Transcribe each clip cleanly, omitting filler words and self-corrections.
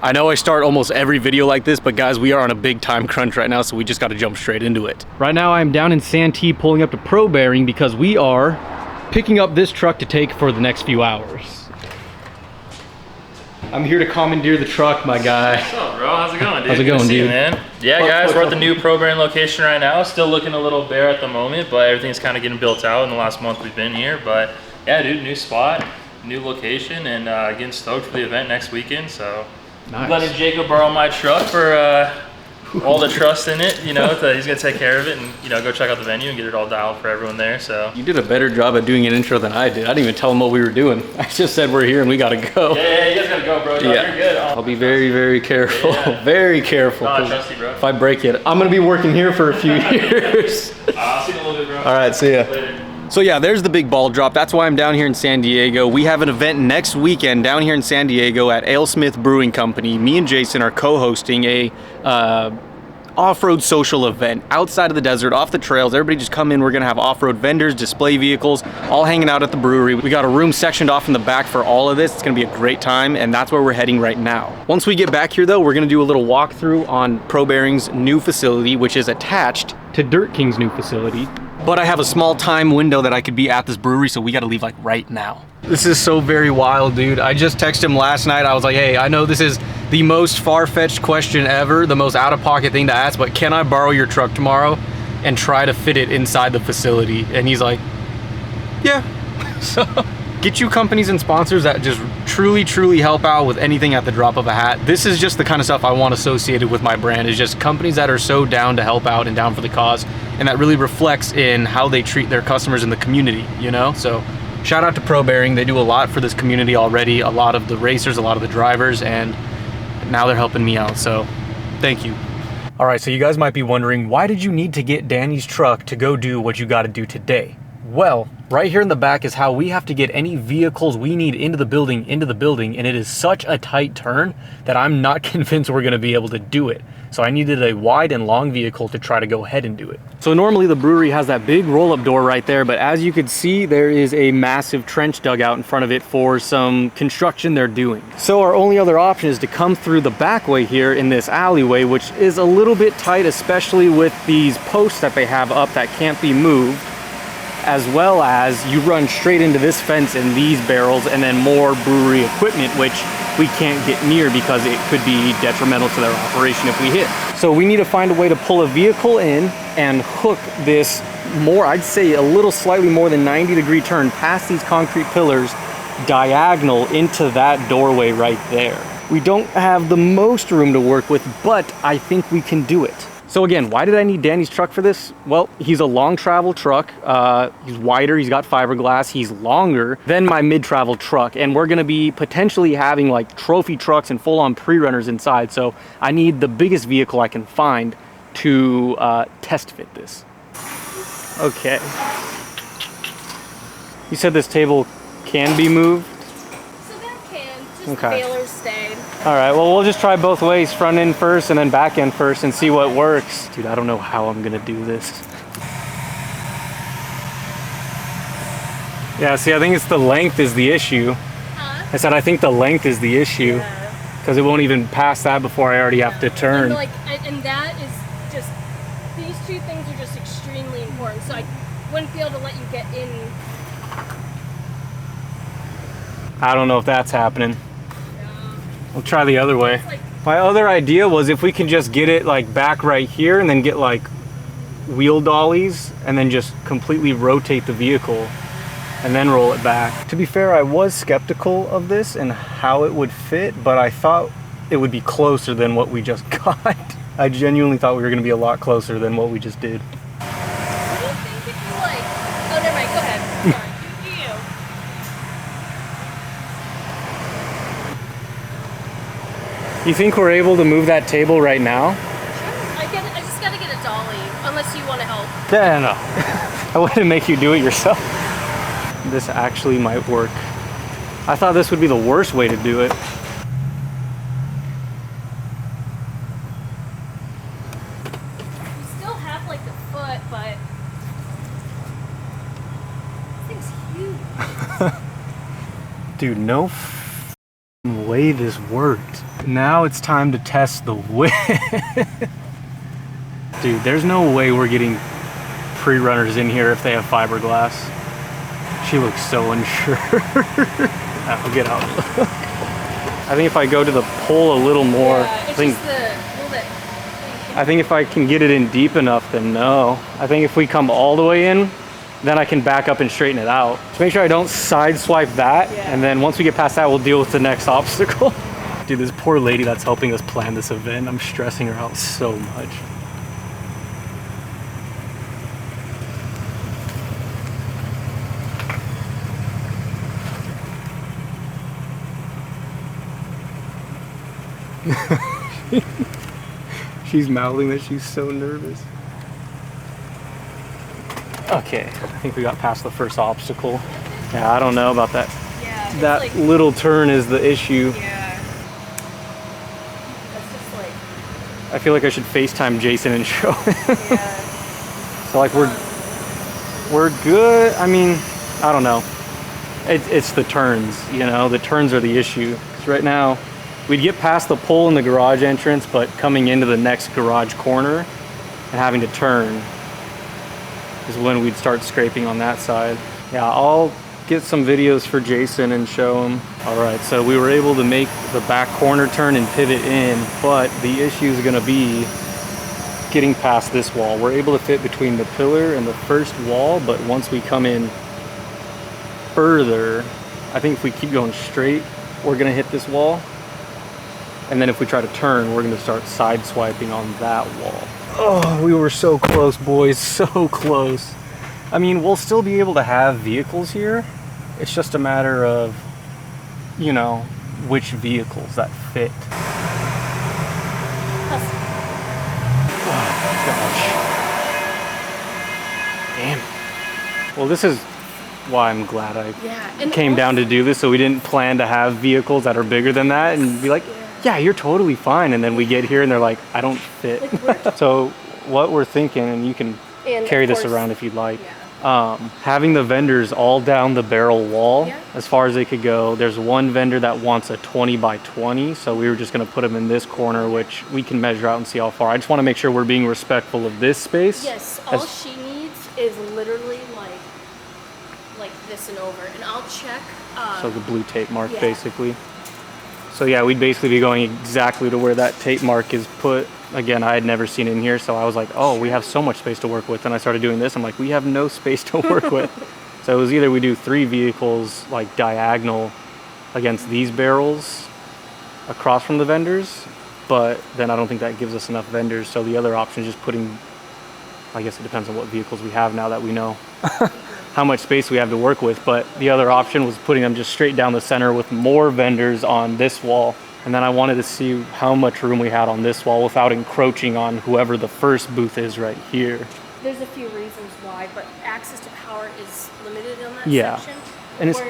I know I start almost every video like this, but guys, we are on a big time crunch right now, so we just got to jump straight into it. Right now, I'm down in Santee pulling up to Probearing because we are picking up this truck to take for the next few hours. I'm here to commandeer the truck, my guy. What's up, bro? How's it going, dude? How's it going, dude? Man. Yeah, guys, we're at the new Probearing location right now. Still looking a little bare at the moment, but everything's kind of getting built out in the last month we've been here. But yeah, dude, new spot, new location, and getting stoked for the event next weekend. So nice. Letting Jacob borrow my truck for all the trust in it, you know, that he's gonna take care of it and, you know, go check out the venue and get it all dialed for everyone there. So you did a better job at doing an intro than I did. I didn't even tell him what we were doing. I just said we're here and we gotta go. Yeah, you guys gotta go, bro. No, yeah, you're good. I'll be very, very careful. Yeah. Very careful. No, I trust you, bro. If I break it, I'm gonna be working here for a few years. I'll see you in a little bit, bro. All right, see ya. Later. So yeah, there's the big ball drop. That's why I'm down here in San Diego. We have an event next weekend down here in San Diego at AleSmith Brewing Company. Me and Jason are co-hosting a off-road social event outside of the desert, off the trails. Everybody just come in. We're gonna have off-road vendors, display vehicles, all hanging out at the brewery. We got a room sectioned off in the back for all of this. It's gonna be a great time, and that's where we're heading right now. Once we get back here though, we're gonna do a little walkthrough on Probearing's new facility, which is attached to Dirt King's new facility. But I have a small time window that I could be at this brewery, so we gotta leave like right now. This is so very wild, dude. I just texted him last night. I was like, hey, I know this is the most far-fetched question ever, the most out-of-pocket thing to ask, but can I borrow your truck tomorrow and try to fit it inside the facility? And he's like, yeah. So get you companies and sponsors that just truly help out with anything at the drop of a hat. This is just the kind of stuff I want associated with my brand, is just companies that are so down to help out and down for the cause, and that really reflects in how they treat their customers in the community, you know? So shout out to Probearing. They do a lot for this community already, a lot of the racers, a lot of the drivers, and now they're helping me out, so thank you. All right, so you guys might be wondering, why did you need to get Danny's truck to go do what you gotta do today? Well, right here in the back is how we have to get any vehicles we need into the building, and it is such a tight turn that I'm not convinced we're gonna be able to do it. So I needed a wide and long vehicle to try to go ahead and do it. So normally the brewery has that big roll-up door right there, but as you can see, there is a massive trench dug out in front of it for some construction they're doing. So our only other option is to come through the back way here in this alleyway, which is a little bit tight, especially with these posts that they have up that can't be moved, as well as you run straight into this fence and these barrels and then more brewery equipment, which we can't get near because it could be detrimental to their operation if we hit. So we need to find a way to pull a vehicle in and hook this more, I'd say a little slightly more than 90-degree turn past these concrete pillars diagonal into that doorway right there. We don't have the most room to work with, but I think we can do it. So again, why did I need Danny's truck for this? Well, he's a long travel truck. He's wider, he's got fiberglass, he's longer than my mid-travel truck. And we're gonna be potentially having like trophy trucks and full-on pre-runners inside. So I need the biggest vehicle I can find to test fit this. Okay. You said this table can be moved? So that can, just okay. The bailers stayed. All right, well, we'll just try both ways, front end first and then back end first, and see what works. Dude, I don't know how I'm gonna do this. Yeah, see, I think it's the length is the issue. Huh? I said I think the length is the issue, because it won't even pass that before I already have to turn. And that is just, these two things are just extremely important, so I wouldn't be able to let you get in. I don't know if that's happening. We'll try the other way. My other idea was if we can just get it like back right here and then get like wheel dollies and then just completely rotate the vehicle and then roll it back. To be fair, I was skeptical of this and how it would fit, but I thought it would be closer than what we just got. I genuinely thought we were gonna be a lot closer than what we just did. What do you think if you like, oh never mind, go ahead, sorry. You think we're able to move that table right now? Sure. I just gotta get a dolly, unless you want to help. Yeah, no. I wouldn't make you do it yourself. This actually might work. I thought this would be the worst way to do it. You still have like the foot, but this thing's huge. Dude, no way this worked. Now it's time to test the width. Dude, there's no way we're getting pre-runners in here if they have fiberglass. She looks so unsure. I'll get out. I think if I go to the pole a little more, Yeah, it's just the little bit. I think if I can get it in deep enough, then no. I think if we come all the way in, then I can back up and straighten it out. Just make sure I don't sideswipe that, and then once we get past that, we'll deal with the next obstacle. Dude, this poor lady that's helping us plan this event, I'm stressing her out so much. She's mouthing that she's so nervous. Okay, I think we got past the first obstacle. Yeah, I don't know about that. Yeah, it's That like, little turn is the issue. yeah. That's just like, I feel like I should FaceTime Jason and show him. yeah. So like we're good. I mean, I don't know. It's the turns, you know. The turns are the issue. 'Cause right now, we'd get past the pole in the garage entrance, but coming into the next garage corner and having to turn is when we'd start scraping on that side. Yeah, I'll get some videos for Jason and show him. All right, so we were able to make the back corner turn and pivot in, but the issue is gonna be getting past this wall. We're able to fit between the pillar and the first wall, but once we come in further, I think if we keep going straight, we're gonna hit this wall. And then if we try to turn, we're gonna start side swiping on that wall. Oh, we were so close, boys, so close. I mean, we'll still be able to have vehicles here. It's just a matter of, you know, which vehicles that fit. Oh, gosh. Damn. Well, this is why I'm glad I and came down to do this, so we didn't plan to have vehicles that are bigger than that and be like, yeah, you're totally fine. And then we get here and they're like, I don't fit. So what we're thinking, and you can carry this around if you'd like, having the vendors all down the barrel wall as far as they could go. There's one vendor that wants a 20 by 20. So we were just going to put them in this corner, which we can measure out and see how far. I just want to make sure we're being respectful of this space. Yes, all she needs is literally like this and over. And I'll check. So the blue tape mark, basically. So yeah, we'd basically be going exactly to where that tape mark is put. Again, I had never seen it in here, so I was like, oh, we have so much space to work with. And I started doing this, I'm like, we have no space to work with. So it was either we do 3 vehicles like diagonal against these barrels across from the vendors, but then I don't think that gives us enough vendors. So the other option is just putting, I guess it depends on what vehicles we have now that we know how much space we have to work with, but the other option was putting them just straight down the center with more vendors on this wall. And then I wanted to see how much room we had on this wall without encroaching on whoever the first booth is right here. There's a few reasons why, but access to power is limited in that section. And it's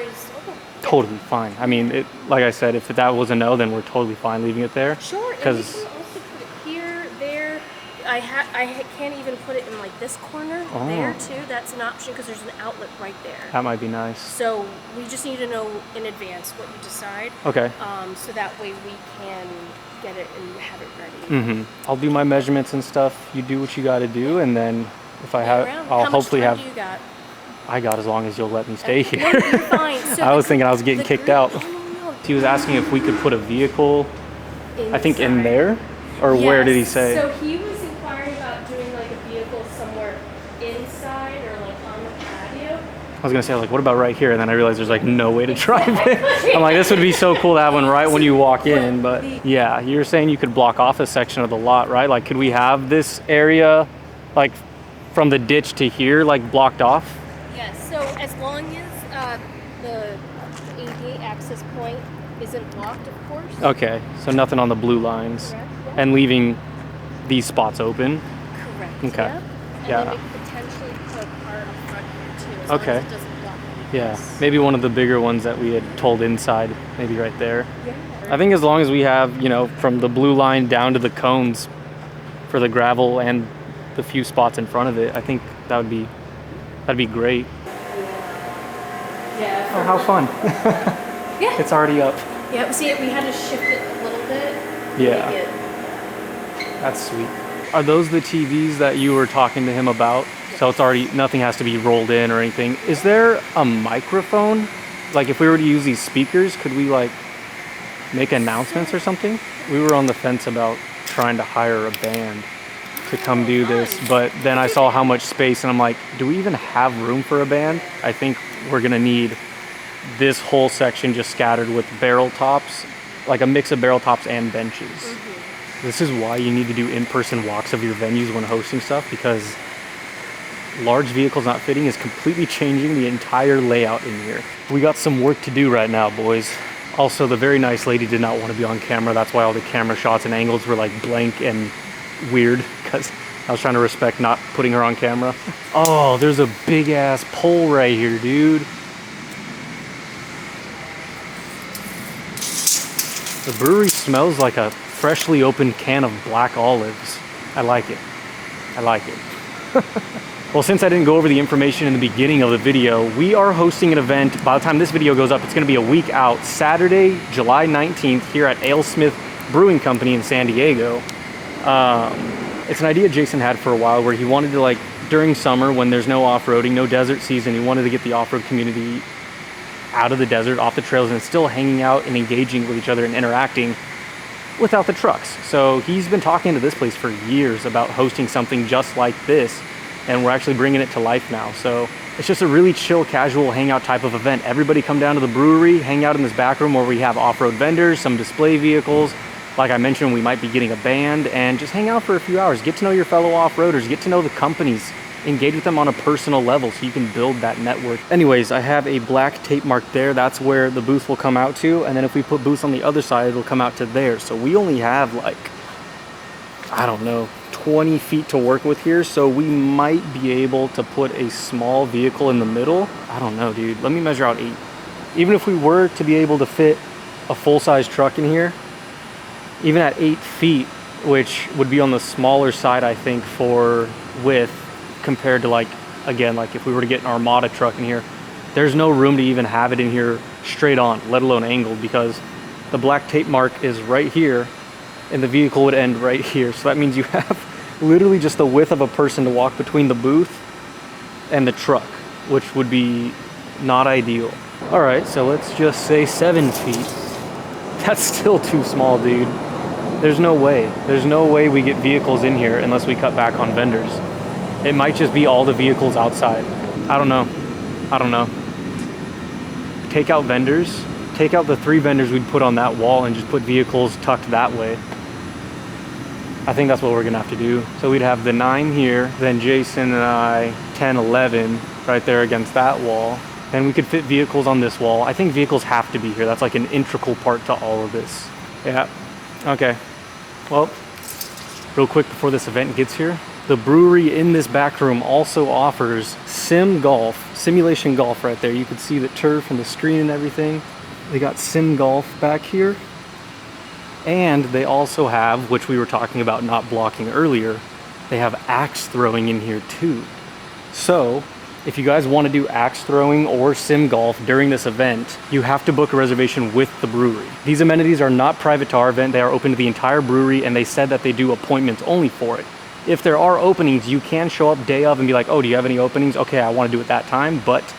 totally fine. I mean, like I said, if that was a no, then we're totally fine leaving it there. Sure, and we can also put it here, there. I can't even put it in like this corner there too. That's an option because there's an outlet right there. That might be nice. So we just need to know in advance what you decide. Okay. So that way we can get it and have it ready. I'll do my measurements and stuff. You do what you got to do, and then if I have, I'll hopefully have. How much time do you got? I got as long as you'll let me stay here. No, you're fine. So I was thinking I was getting kicked out. No. He was asking if we could put a vehicle, Inside. I think in there, or where did he say? So he was inquiring about doing like a vehicle somewhere inside or like on the patio. I was gonna say, like, what about right here? And then I realized there's like no way to drive it. I'm like, this would be so cool to have one right when you walk in. But yeah, you're saying you could block off a section of the lot, right? Like, could we have this area, like, from the ditch to here, like, blocked off? Yes. So as long as the ADA access point isn't blocked, of course. Okay, so nothing on the blue lines. Correct. Yep. And leaving these spots open. Correct. Okay. Yep. And Yeah. then we could potentially put a car up front here too, as long Okay. as it doesn't block any Yeah, place. maybe one of the bigger ones that we had told inside, maybe right there. Yeah. I think as long as we have, you know, from the blue line down to the cones for the gravel and the few spots in front of it, I think that'd be great. Yeah. Oh, how fun. Yeah. It's already up. Yeah, see, we had to shift it a little bit. Yeah. Make it- That's sweet. Are those the TVs that you were talking to him about? So it's already, nothing has to be rolled in or anything. Is there a microphone? Like if we were to use these speakers, could we like make announcements or something? We were on the fence about trying to hire a band to come do this, but then I saw how much space and I'm like, do we even have room for a band? I think we're gonna need this whole section just scattered with barrel tops, like a mix of barrel tops and benches. This is why you need to do in-person walks of your venues when hosting stuff, because large vehicles not fitting is completely changing the entire layout in here. We got some work to do right now, boys. Also, the very nice lady did not want to be on camera. That's why all the camera shots and angles were like blank and weird, because I was trying to respect not putting her on camera. Oh, there's a big ass pole right here, dude. The brewery smells like a freshly opened can of black olives. I like it. I like it. Well, since I didn't go over the information in the beginning of the video, we are hosting an event. By the time this video goes up, it's going to be a week out. Saturday, July 19th, here at AleSmith Brewing Company in San Diego. It's an idea Jason had for a while where he wanted to, like, during summer when there's no off-roading, no desert season, he wanted to get the off-road community out of the desert, off the trails, and still hanging out and engaging with each other and interacting without the trucks. So he's been talking to this place for years about hosting something just like this, and we're actually bringing it to life now. So it's just a really chill, casual hangout type of event. Everybody come down to the brewery, hang out in this back room where we have off-road vendors, some display vehicles. Like I mentioned, we might be getting a band, and just hang out for a few hours. Get to know your fellow off-roaders, get to know the companies, engage with them on a personal level so you can build that network. Anyways, I have a black tape mark there. That's where the booth will come out to. And then if we put booths on the other side, it'll come out to there. So we only have like, I don't know, 20 feet to work with here. So we might be able to put a small vehicle in the middle. I don't know, dude. Let me measure out 8. Even if we were to be able to fit a full-size truck in here, even at 8 feet, which would be on the smaller side, I think, for width, compared to, like, again, like if we were to get an Armada truck in here, there's no room to even have it in here straight on, let alone angled, because the black tape mark is right here and the vehicle would end right here. So that means you have literally just the width of a person to walk between the booth and the truck, which would be not ideal. All right, so let's just say 7 feet. That's still too small, dude. There's no way. There's no way we get vehicles in here unless we cut back on vendors. It might just be all the vehicles outside. I don't know. I don't know. Take out vendors. Take out the 3 vendors we'd put on that wall and just put vehicles tucked that way. I think that's what we're gonna have to do. So we'd have the 9 here, then Jason and I, 10, 11, right there against that wall. Then we could fit vehicles on this wall. I think vehicles have to be here. That's like an integral part to all of this. Yeah, okay. Well, real quick before this event gets here, the brewery in this back room also offers simulation golf right there. You can see the turf and the screen and everything. They got sim golf back here. And they also have, which we were talking about not blocking earlier, they have axe throwing in here too. So if you guys want to do axe throwing or sim golf during this event, you have to book a reservation with the brewery. These amenities are not private to our event. They are open to the entire brewery, and they said that they do appointments only for it. If there are openings, you can show up day of and be like, oh, do you have any openings? Okay, I want to do it that time. But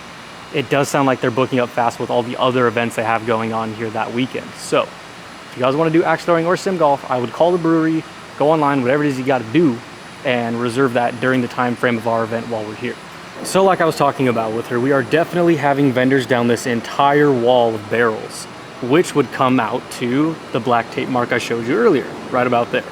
it does sound like they're booking up fast with all the other events they have going on here that weekend. So if you guys want to do axe throwing or sim golf, I would call the brewery, go online, whatever it is you got to do, and reserve that during the time frame of our event while we're here. So like I was talking about with her, we are definitely having vendors down this entire wall of barrels, which would come out to the black tape mark I showed you earlier, right about there.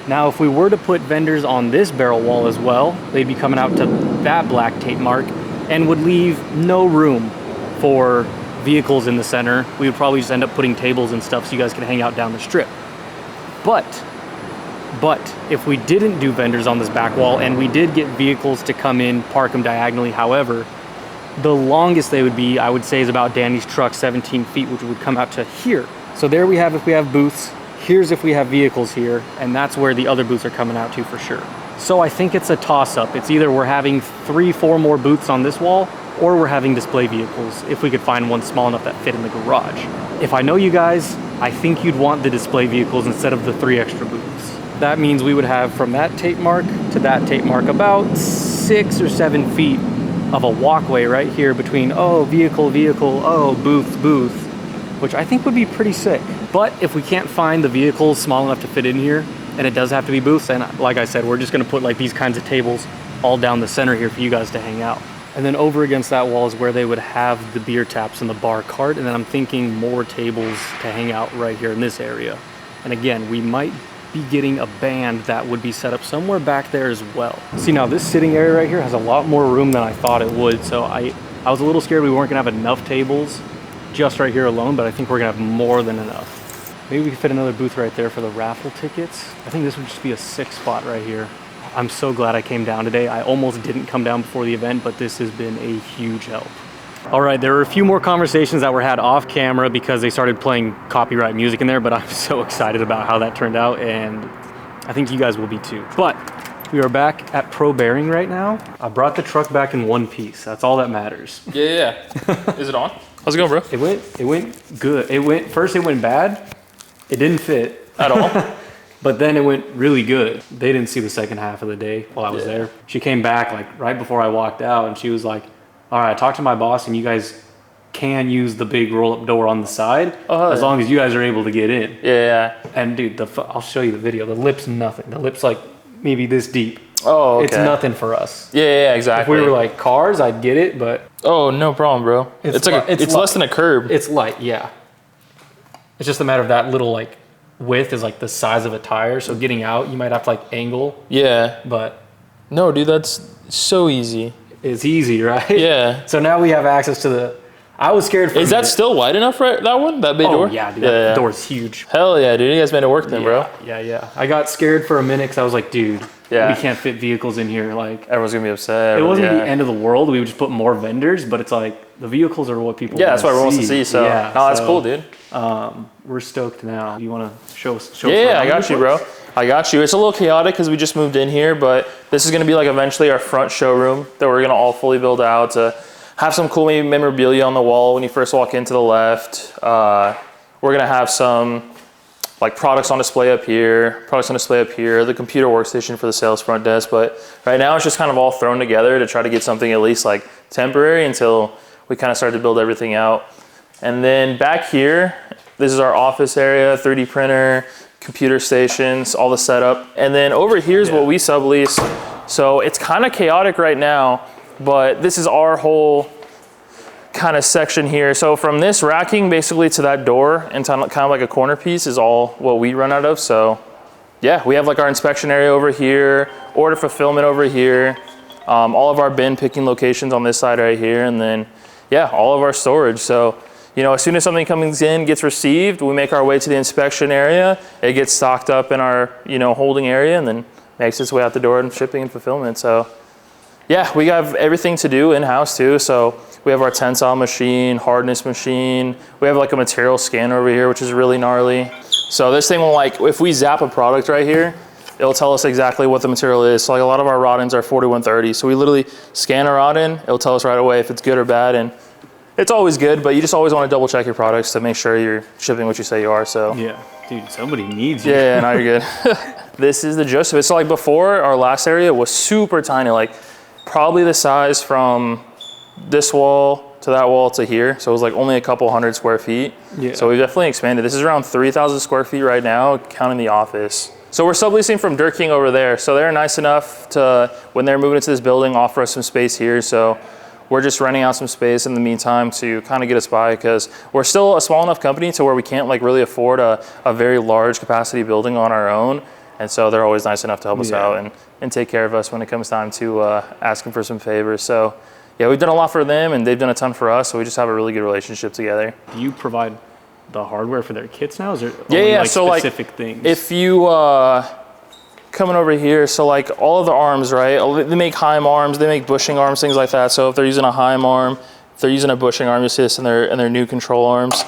Now, if we were to put vendors on this barrel wall as well, they'd be coming out to that black tape mark and would leave no room for vehicles in the center. We would probably just end up putting tables and stuff so you guys can hang out down the strip. But if we didn't do vendors on this back wall and we did get vehicles to come in, park them diagonally, however, the longest they would be, I would say, is about Danny's truck, 17 feet, which would come out to here. So there we have if we have booths. Here's if we have vehicles here, and that's where the other booths are coming out to for sure. So I think it's a toss-up. It's either we're having 3-4 more booths on this wall, or we're having display vehicles if we could find one small enough that fit in the garage. If I know you guys, I think you'd want the display vehicles instead of the 3 extra booths. That means we would have from that tape mark to that tape mark about 6 or 7 feet of a walkway right here between, oh, vehicle, oh, booth, which I think would be pretty sick. But if we can't find the vehicles small enough to fit in here, and it does have to be booths, and like I said, we're just gonna put like these kinds of tables all down the center here for you guys to hang out. And then over against that wall is where they would have the beer taps and the bar cart, and then I'm thinking more tables to hang out right here in this area. And again, we might be getting a band that would be set up somewhere back there as well. See, now this sitting area right here has a lot more room than I thought it would, so I was a little scared we weren't gonna have enough tables just right here alone, but I think we're gonna have more than enough. Maybe we could fit another booth right there for the raffle tickets. I think this would just be a sick spot right here. I'm so glad I came down today. I almost didn't come down before the event, but this has been a huge help. All right, there were a few more conversations that were had off camera because they started playing copyright music in there, but I'm so excited about how that turned out, and I think you guys will be too. But we are back at Probearing right now. I brought the truck back in one piece. That's all that matters. Yeah. Is it on? How's it going, bro? It went good. First it went bad. It didn't fit. At all? But then it went really good. They didn't see the second half of the day while I was there. She came back like right before I walked out, and she was like, all right, I talked to my boss and you guys can use the big roll-up door on the side as long as you guys are able to get in. Yeah. And dude, I'll show you the video. The lip's nothing. The lip's like maybe this deep. Oh, okay. It's nothing for us. Yeah, exactly. If we were like cars, I'd get it, but... Oh, no problem, bro. It's less than a curb. It's light, yeah. It's just a matter of that little like width is like the size of a tire, so getting out, you might have to like angle. Yeah. But... No, dude, that's so easy. It's easy, right? Yeah. So now we have access to the... I was scared for... Is that still wide enough, right? That one? That big door? Oh, yeah, dude. That door's huge. Hell yeah, dude. You guys made it work then, bro. Yeah. I got scared for a minute because I was like, dude, we can't fit vehicles in here. Like, everyone's going to be upset. It wasn't the end of the world. We would just put more vendors, but it's like, the vehicles are what people that's what everyone wants to see. So, no, that's cool, dude. We're stoked now. You want to show us? Yeah, I got you, bro. I got you. It's a little chaotic because we just moved in here, but this is going to be like eventually our front showroom that we're going to all fully build out to have some cool maybe memorabilia on the wall when you first walk into the left. We're going to have some like products on display up here, the computer workstation for the sales front desk. But right now it's just kind of all thrown together to try to get something at least like temporary until we kind of start to build everything out. And then back here, this is our office area, 3D printer, computer stations, all the setup. And then over here is what we sublease. So it's kind of chaotic right now, but this is our whole kind of section here. So from this racking basically to that door and kind of like a corner piece is all what we run out of. So yeah, we have like our inspection area over here, order fulfillment over here, all of our bin picking locations on this side right here, and then yeah, all of our storage. So you know, as soon as something comes in, gets received, we make our way to the inspection area. It gets stocked up in our, you know, holding area and then makes its way out the door and shipping and fulfillment. So yeah, we have everything to do in-house too. So we have our tensile machine, hardness machine. We have like a material scanner over here, which is really gnarly. So this thing will like, if we zap a product right here, it'll tell us exactly what the material is. So like a lot of our rod ends are 4130. So we literally scan a rod in, it'll tell us right away if it's good or bad. And it's always good, but you just always want to double check your products to make sure you're shipping what you say you are. So yeah, dude, somebody needs you. Yeah, now you're good. This is the gist of it. So like before, our last area was super tiny, like probably the size from this wall to that wall to here. So it was like only a couple 100 square feet. Yeah. So we definitely expanded. This is around 3,000 square feet right now, counting the office. So we're subleasing from Dirt King over there. So they're nice enough to, when they're moving into this building, offer us some space here. So we're just renting out some space in the meantime to kind of get us by, because we're still a small enough company to where we can't like really afford a very large capacity building on our own. And so they're always nice enough to help us out and take care of us when it comes time to ask them for some favors. So yeah, we've done a lot for them and they've done a ton for us. So we just have a really good relationship together. Do you provide the hardware for their kits now? Is there only like so specific things? If you, coming over here, so like all of the arms, right? They make Heim arms, they make bushing arms, things like that. So if they're using a Heim arm, if they're using a bushing arm, you'll see this in their new control arms.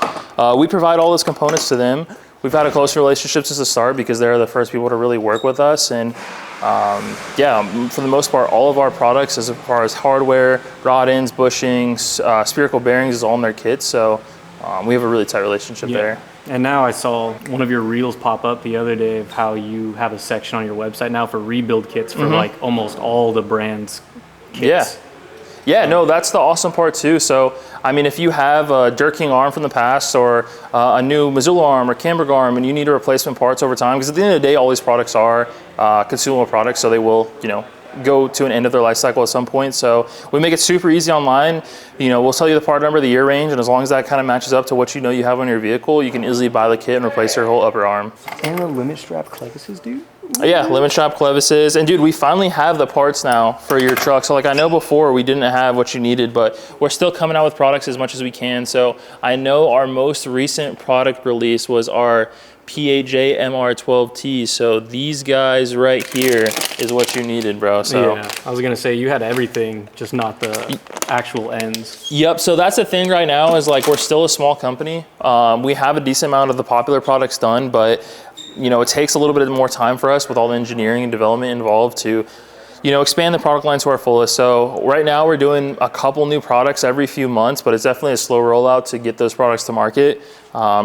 We provide all those components to them. We've had a close relationship since the start because they're the first people to really work with us. And yeah, for the most part, all of our products, as far as hardware, rod ends, bushings, spherical bearings, is all in their kits. So we have a really tight relationship there. And now I saw one of your reels pop up the other day of how you have a section on your website now for rebuild kits for like almost all the brands' kits. Yeah, no, that's the awesome part too. So, I mean, if you have a Dirt King arm from the past or a new Missoula arm or Camberg arm and you need a replacement parts over time, because at the end of the day, all these products are consumable products, so they will, you know, go to an end of their life cycle at some point. So we make it super easy online. You know, we'll tell you the part number, the year range, and as long as that kind of matches up to what you know you have on your vehicle, you can easily buy the kit and replace your whole upper arm. And the limit strap clevises, dude? Yeah, limit strap clevises. And dude, we finally have the parts now for your truck. So like, I know before we didn't have what you needed, but we're still coming out with products as much as we can. So I know our most recent product release was our PAJ MR12T. So these guys right here is what you needed, bro. So yeah, I was gonna say you had everything, just not the actual ends. Yep, so that's the thing right now is like, we're still a small company. We have a decent amount of the popular products done, but you know, it takes a little bit more time for us with all the engineering and development involved to, you know, expand the product line to our fullest. So right now we're doing a couple new products every few months, but it's definitely a slow rollout to get those products to market.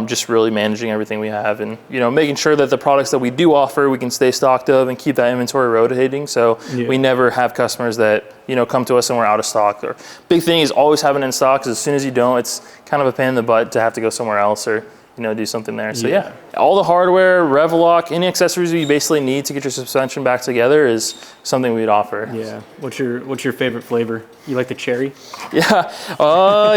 Just really managing everything we have and, you know, making sure that the products that we do offer, we can stay stocked of and keep that inventory rotating. So we never have customers that, you know, come to us and we're out of stock. Or big thing is always having in stock, because as soon as you don't, it's kind of a pain in the butt to have to go somewhere else or, you know, do something there. So yeah, all the hardware, Revlock, any accessories you basically need to get your suspension back together is something we'd offer. Yeah. What's your favorite flavor? You like the cherry? Yeah.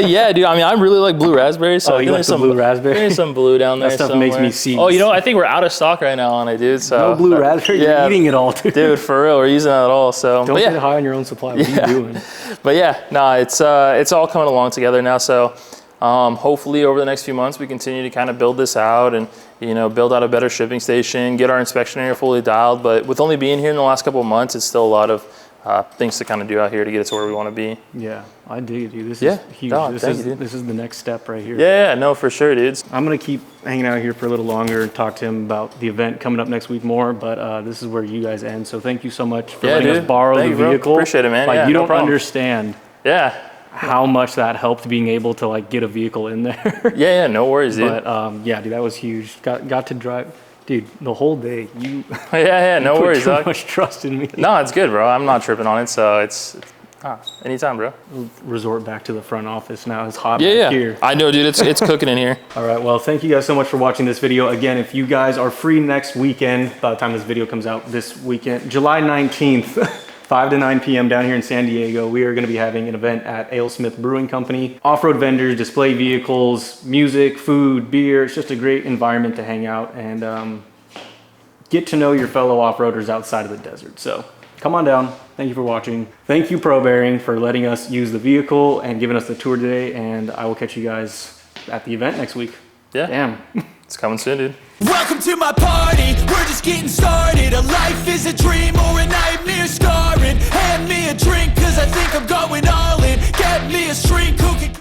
Yeah, dude. I mean, I really like blue raspberry. So you like some blue raspberry? There's some blue down there. That stuff somewhere. makes me see. Oh, you know, I think we're out of stock right now on it, dude. So no blue raspberry. Yeah, you're eating it all, dude. Dude, for real, we're using that all. So don't get high on your own supply. What are you doing? But yeah, no, it's all coming along together now. So. Hopefully over the next few months, we continue to kind of build this out and, you know, build out a better shipping station, get our inspection area fully dialed. But with only being here in the last couple of months, it's still a lot of things to kind of do out here to get us where we want to be. Yeah, I dig it, dude. This is huge. This is the next step right here. Yeah, no, for sure, dudes. I'm going to keep hanging out here for a little longer and talk to him about the event coming up next week more, but this is where you guys end. So thank you so much for letting us borrow the vehicle. Bro. Appreciate it, man. Like, yeah, you don't understand. Yeah. How much that helped being able to like get a vehicle in there. Yeah, no worries, dude. But yeah, dude, that was huge. Got to drive, dude, the whole day. You no worries. Put too much trust in me. No, it's good, bro. I'm not tripping on it, so it's anytime, bro. We'll resort back to the front office now. It's hot back here. I know, dude. It's cooking in here. All right, well, thank you guys so much for watching this video. Again, if you guys are free next weekend, by the time this video comes out this weekend, July 19th. 5 to 9 p.m. down here in San Diego, we are going to be having an event at AleSmith Brewing Company. Off-road vendors, display vehicles, music, food, beer. It's just a great environment to hang out and get to know your fellow off-roaders outside of the desert. So come on down. Thank you for watching. Thank you, Probearing, for letting us use the vehicle and giving us the tour today. And I will catch you guys at the event next week. Yeah. Damn. It's coming soon, dude. Welcome to my party. We're just getting started. A life is a dream.